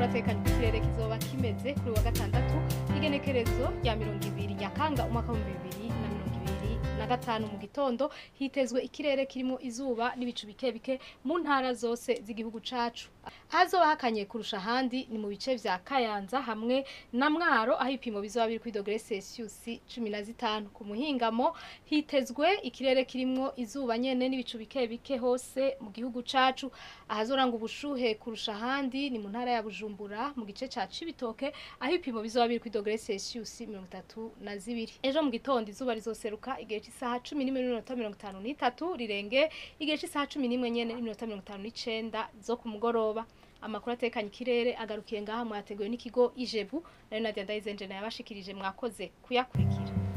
atekanye ikirere kizoba kimeze kuri wa gatandatu igenekerezo rya 20 Nyakanga umwaka wa 2025 mu gitondo hitezwe ikirere kirimo izuba n'ibicu bike mu ntara zose z'igihugu cacu. Hazoba hakanye kurusha handi ni mu bice vya Kayanza hamwe na Mwaro aho ipimo bizoba biri kuri dogere Celsius 15. Ku muhingamo hitezwe ikirere kirimo izuba nyene n'ibicu bike hose mu gihugu cacu. Ahazoranga ubushuhe kurusha handi ni mu ntara ya Bujumbura mu gice ca Cibitoke aho ipimo bizoba biri kuri dogere Celsius 32. Ejo mu gitondo izuba rizoseruka igihe cy'isaha 11:53 rirenge igihe cy'isaha 11 nyene n'iminota 59 zo ku mugoroba. Amakuru atekanye ikirere agarukiye ngaha mwateguwe n'ikigo Ijebu nayo Nadia Ndayizenje yabashikirije mwakoze kuyakurikira.